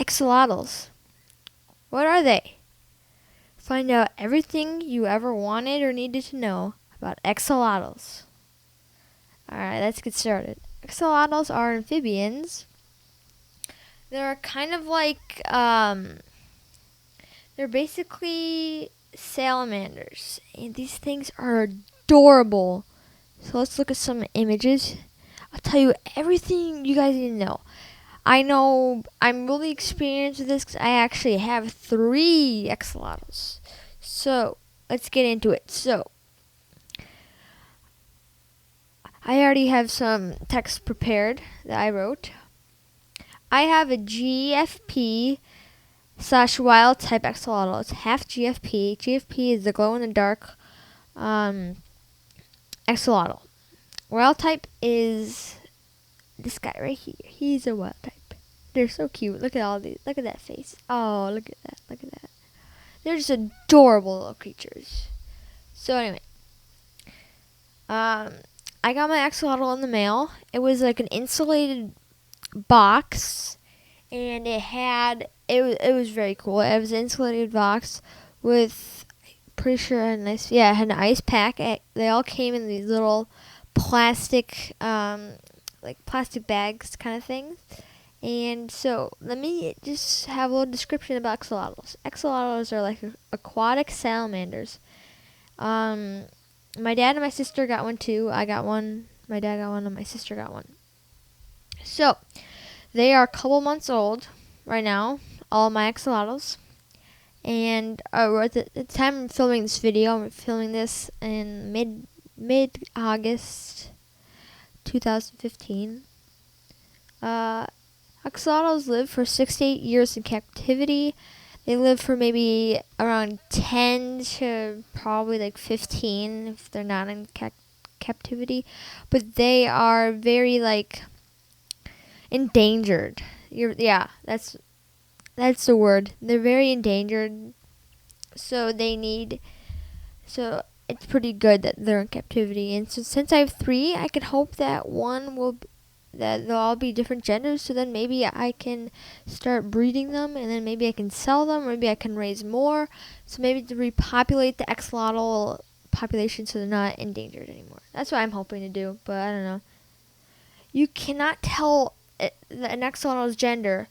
Axolotls. What are they? Find out everything you ever wanted or needed to know about axolotls. Alright, let's get started. Axolotls are amphibians. They're kind of like, they're basically salamanders. And these things are adorable. So let's look at some images. I'll tell you everything you guys need to know. I know I'm really experienced with this because I actually have 3 axolotls. So let's get into it. So I already have some text prepared that I wrote. I have a GFP / wild type axolotl. It's half GFP. GFP is the glow in the dark axolotl. Wild type is this guy right here. He's a wild type. They're so cute. Look at all these. Look at that face. Oh, look at that. Look at that. They're just adorable little creatures. So anyway, I got my axolotl in the mail. It was like an insulated box, and it was very cool. It was an insulated box with, pretty sure it had an ice pack. They all came in these little plastic plastic bags kind of thing. And so let me just have a little description about axolotls. Axolotls are like aquatic salamanders. My dad and my sister got one too. I got one. My dad got one and my sister got one. So they are a couple months old right now, all my axolotls. And at the time I'm filming this video, I'm filming this in mid-August 2015. Axolotls live for 6 to 8 years in captivity. They live for maybe around 10 to probably like 15 if they're not in captivity. But they are very endangered. That's the word. They're very endangered. So it's pretty good that they're in captivity. And so since I have 3, I can hope that that they'll all be different genders, so then maybe I can start breeding them, and then maybe I can sell them, or maybe I can raise more, so maybe to repopulate the axolotl population so they're not endangered anymore. That's what I'm hoping to do, but I don't know. You cannot tell an axolotl's gender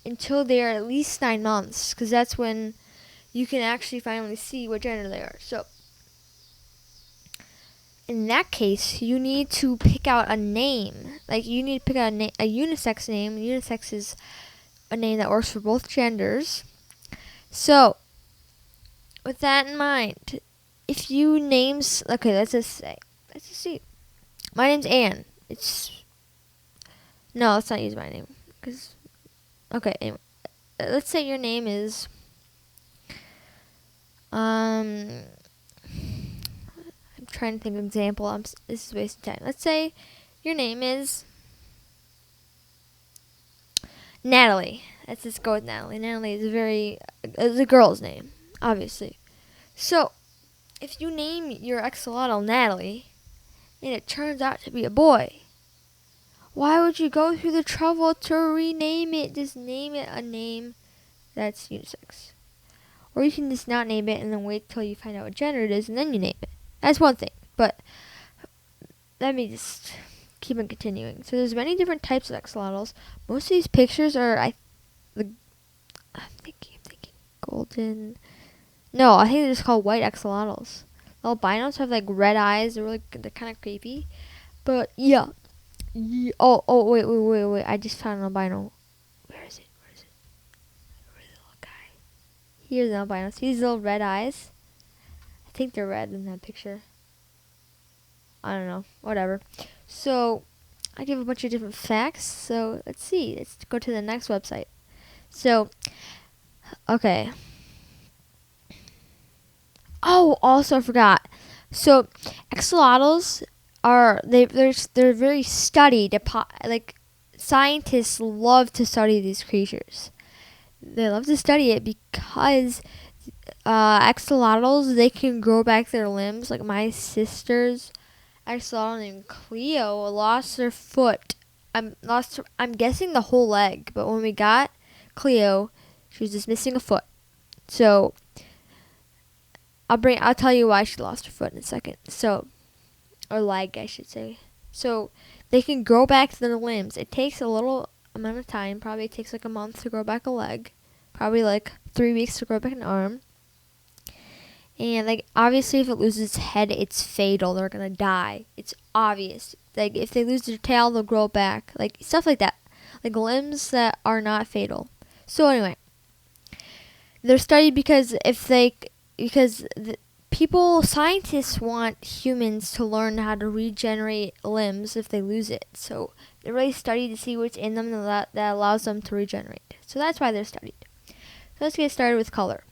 until they are at least 9 months, because that's when you can actually finally see what gender they are. So in that case, you need to pick out a name. You need to pick out a unisex name. Unisex is a name that works for both genders. So, with that in mind, if you names... Okay, let's just see. My name's Anne. No, let's not use my name. Okay, anyway. Let's say your name is... I'm trying to think of an example. This is wasting time. Let's say your name is Natalie. Let's just go with Natalie. Natalie is a girl's name, obviously. So, if you name your axolotl Natalie, and it turns out to be a boy, why would you go through the trouble to rename it? Just name it a name that's unisex. Or you can just not name it and then wait till you find out what gender it is and then you name it. That's one thing, but let me just keep on continuing. So there's many different types of axolotls. Most of these pictures are, I'm thinking golden. No, I think they're just called white axolotls. The albinos have red eyes. They're kind of creepy. But yeah. Oh, wait. I just found an albino. Where is it? Where's the little guy? Here's an albino. See these little red eyes? I think they're red in that picture. I don't know. Whatever. So, I give a bunch of different facts. So, let's see. Let's go to the next website. So, okay. Oh, also I forgot. So, axolotls they're very studied. Scientists love to study these creatures. They love to study it because axolotls, they can grow back their limbs. Like my sister's axolotl named Cleo lost her foot. I'm guessing the whole leg, but when we got Cleo, she was just missing a foot. So I'll tell you why she lost her foot in a second. So, or leg, I should say. So they can grow back their limbs. It takes a little amount of time. Probably takes like a month to grow back a leg. Probably like 3 weeks to grow back an arm. And like obviously, if it loses its head, it's fatal. They're gonna die. It's obvious. Like if they lose their tail, they'll grow back. Like stuff like that. Like limbs that are not fatal. So anyway, they're studied because scientists want humans to learn how to regenerate limbs if they lose it. So they're really studied to see what's in them that allows them to regenerate. So that's why they're studied. So let's get started with color.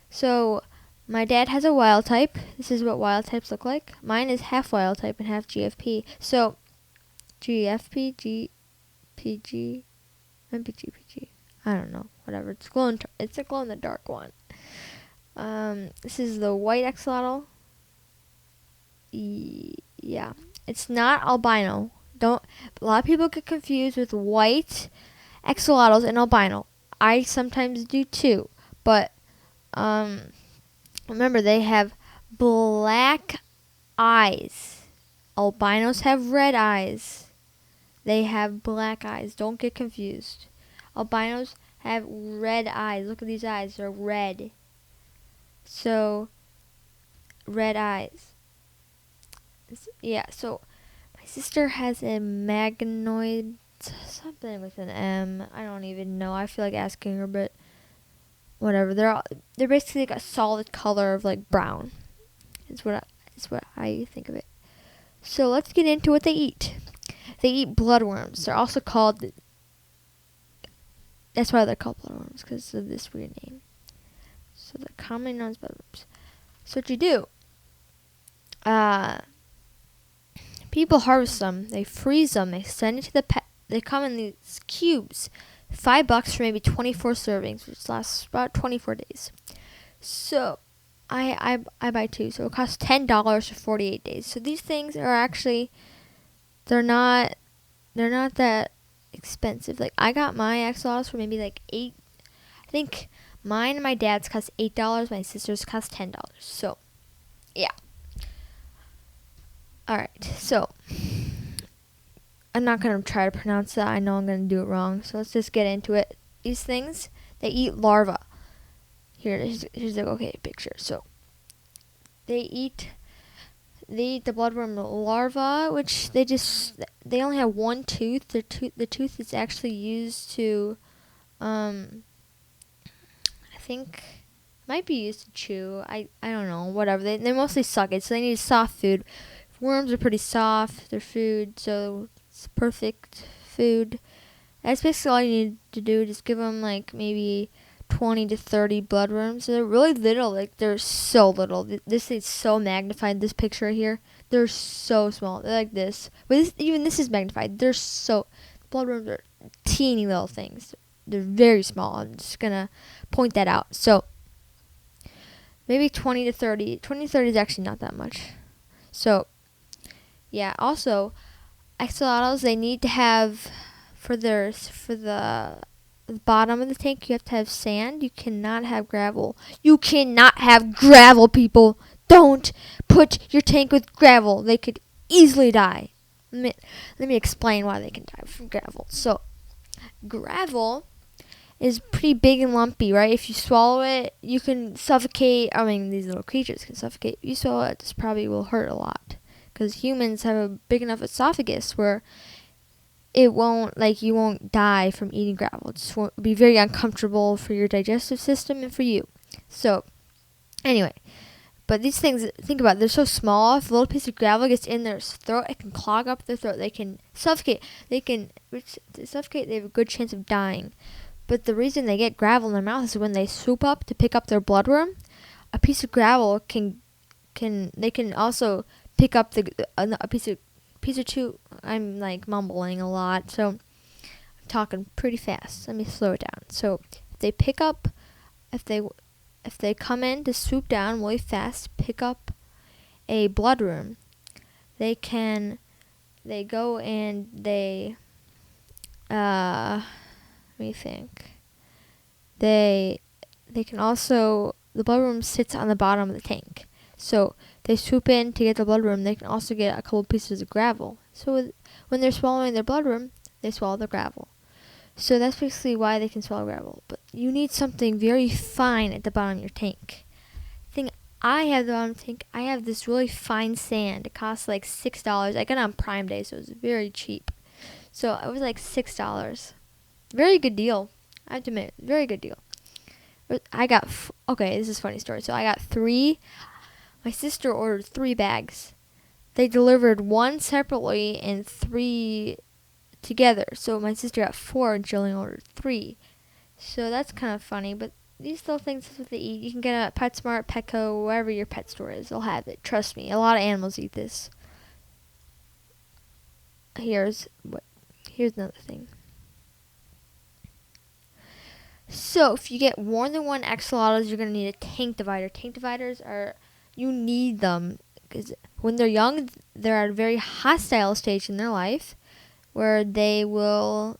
So my dad has a wild type. This is what wild types look like. Mine is half wild type and half GFP. So GFP, GPG, MPGPG. I don't know. Whatever. It's a glow in the dark one. This is the white axolotl. Yeah, it's not albino. A lot of people get confused with white axolotls and albino. I sometimes do too, but remember they have black eyes. Albinos have red eyes. They have black eyes. Don't get confused. Albinos have red eyes. Look at these eyes. They're red. So, red eyes. Yeah, so my sister has a magnoid, something with an M. I don't even know. I feel like asking her, but whatever. They're basically like a solid color of like brown. Is what I think of it. So let's get into what they eat. They eat bloodworms. They're also called. That's why they're called bloodworms, because of this weird name. So they're commonly known as bloodworms. So what you do? People harvest them. They freeze them. They send it to the pet. They come in these cubes. $5 for maybe 24 servings, which lasts about 24 days. So I buy 2. So it costs $10 for 48 days. So these things are actually they're not that expensive. Like I got my axolotls for maybe like $8. I think mine and my dad's cost $8. My sister's cost $10. So yeah. Alright, so I'm not going to try to pronounce that. I know I'm going to do it wrong. So let's just get into it. These things, they eat larvae. Here's the picture. So they eat the bloodworm larva, which they only have one tooth. The tooth is actually used to, I think, might be used to chew. I don't know. Whatever. They mostly suck it, so they need soft food. Worms are pretty soft. They're food, so it's perfect food. That's basically all you need to do. Just give them like maybe 20 to 30 bloodworms. They're really little. Like they're so little. This is so magnified. This picture here, they're so small. They're like this. But even this is magnified. Bloodworms are teeny little things. They're very small. I'm just gonna point that out. So maybe 20 to 30. 20 to 30 is actually not that much. So yeah. Also, axolotls, they need to have for the bottom of the tank, you have to have sand. You cannot have gravel. You cannot have gravel, people. Don't put your tank with gravel. They could easily die. Let me explain why they can die from gravel. So, gravel is pretty big and lumpy, right? If you swallow it, you can suffocate. I mean, these little creatures can suffocate. If you swallow it, this probably will hurt a lot. Because humans have a big enough esophagus where you won't die from eating gravel. It just won't be very uncomfortable for your digestive system and for you. So, anyway, but these things, think about it, they're so small. If a little piece of gravel gets in their throat, it can clog up their throat. They can suffocate. They have a good chance of dying. But the reason they get gravel in their mouth is when they swoop up to pick up their bloodworm, a piece of gravel they can also pick up a piece of chew. I'm like mumbling a lot, so I'm talking pretty fast. Let me slow it down. So if they come in to swoop down really fast, pick up a bloodworm, they go and let me think. they can also, the blood room sits on the bottom of the tank. So they swoop in to get the blood room. They can also get a couple pieces of gravel. So when they're swallowing their blood room, they swallow the gravel. So that's basically why they can swallow gravel. But you need something very fine at the bottom of your tank. The thing I have at the bottom of the tank, I have this really fine sand. It costs like $6. I got it on Prime Day, so it was very cheap. So it was like $6. Very good deal. I have to admit, very good deal. I got, okay, this is a funny story. So I got 3, my sister ordered 3 bags. They delivered 1 separately and 3 together. So my sister got 4 and she only ordered 3. So that's kind of funny, but these little things is what they eat. You can get it at PetSmart, Petco, wherever your pet store is. They'll have it. Trust me. A lot of animals eat this. Here's another thing. So if you get more than 1 axolotls, you're going to need a tank divider. Tank dividers you need them because when they're young, they're at a very hostile stage in their life where they will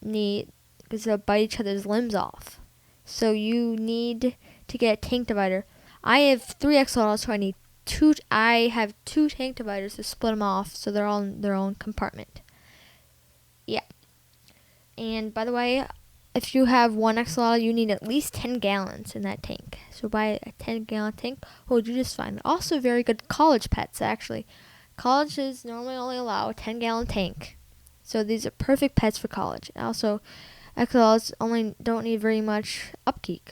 need, because they'll bite each other's limbs off. So you need to get a tank divider. I have 3 axolotls, so I have 2 tank dividers to split them off so they're all in their own compartment. Yeah. And by the way, if you have 1 axolotl, you need at least 10 gallons in that tank. So buy a 10-gallon tank, will do just fine. Also very good college pets, actually. Colleges normally only allow a 10-gallon tank. So these are perfect pets for college. Also, axolotls only don't need very much upkeep.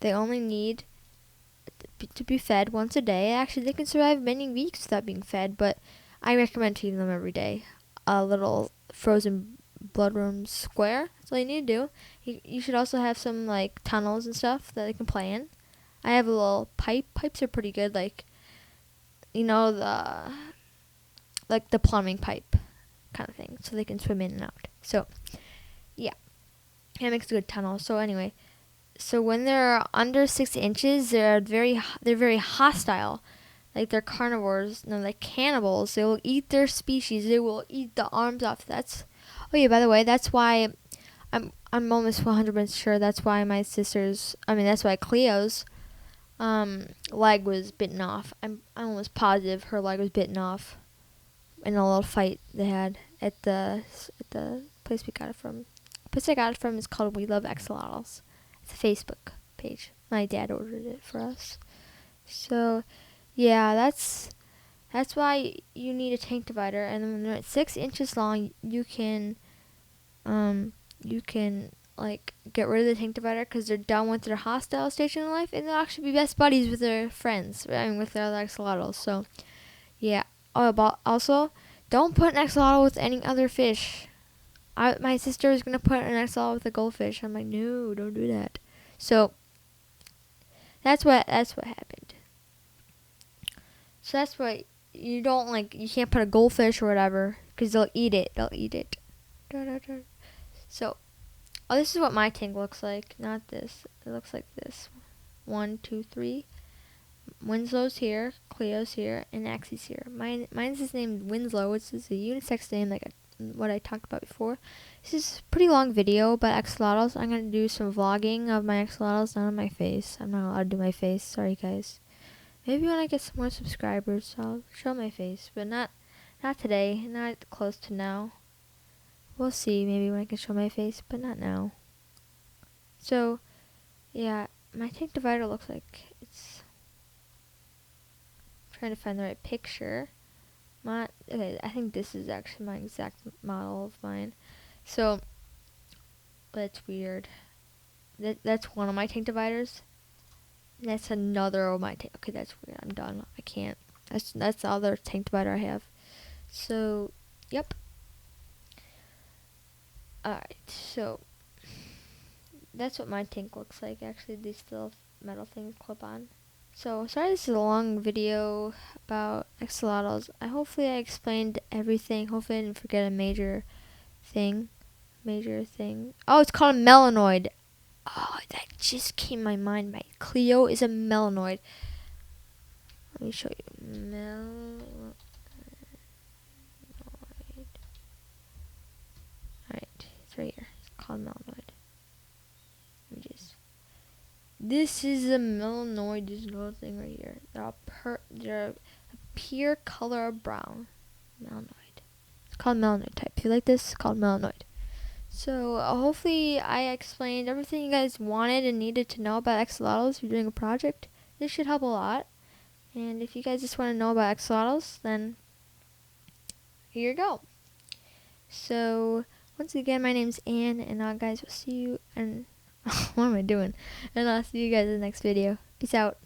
They only need to be fed once a day. Actually, they can survive many weeks without being fed, but I recommend feeding them every day. A little frozen bloodworm square. That's all you need to do. You should also have some like tunnels and stuff that they can play in. I have a little pipe. Pipes are pretty good, like the plumbing pipe kind of thing, so they can swim in and out. So yeah, it makes a good tunnel. So anyway, so when they're under 6 inches, they're very hostile. Like they're carnivores, no, like cannibals. They will eat their species. They will eat the arms off. Oh yeah, by the way, that's why I'm almost 100% sure that's why that's why Cleo's leg was bitten off. I'm almost positive her leg was bitten off in a little fight they had at the place we got it from. The place I got it from is called We Love Axolotls. It's a Facebook page. My dad ordered it for us. So yeah, that's why you need a tank divider, and when they're at 6 inches long, you can like get rid of the tank divider because they're done with their hostile stage in life, and they'll actually be best buddies with their friends. With their other axolotls. So yeah. Also, don't put an axolotl with any other fish. My sister is gonna put an axolotl with a goldfish. I'm like, no, don't do that. So that's what happened. So that's why you can't put a goldfish or whatever because they'll eat it. So, this is what my tank looks like. Not this. It looks like this. 1, 2, 3. Winslow's here, Cleo's here, and Axie's here. Mine's named Winslow, which is a unisex name like what I talked about before. This is a pretty long video about axolotls. I'm going to do some vlogging of my axolotls, not on my face. I'm not allowed to do my face. Sorry, guys. Maybe when I get some more subscribers, I'll show my face, but not today, not close to now. We'll see, maybe when I can show my face, but not now. So, yeah, my tank divider looks like it's... I'm trying to find the right picture. Okay, I think this is actually my exact model of mine. So, that's weird. That's one of my tank dividers. That's another of my tank. Okay, that's weird. I'm done. I can't. That's the other tank divider I have. So, yep. Alright, so that's what my tank looks like. Actually, these little metal things clip on. So, sorry this is a long video about axolotls. Hopefully I explained everything. Hopefully I didn't forget a major thing. Oh, it's called a melanoid. Oh, that just came to my mind. My Cleo is a melanoid. Let me show you. Melanoid. Alright, it's right here. It's called melanoid. This is a melanoid, this little thing right here. They're a pure color of brown. Melanoid. It's called melanoid type. If you like this, it's called melanoid. So hopefully I explained everything you guys wanted and needed to know about axolotls. If you're doing a project, this should help a lot. And if you guys just want to know about axolotls, then here you go. So once again, my name's Anne, and guys, will see you. And what am I doing? And I'll see you guys in the next video. Peace out.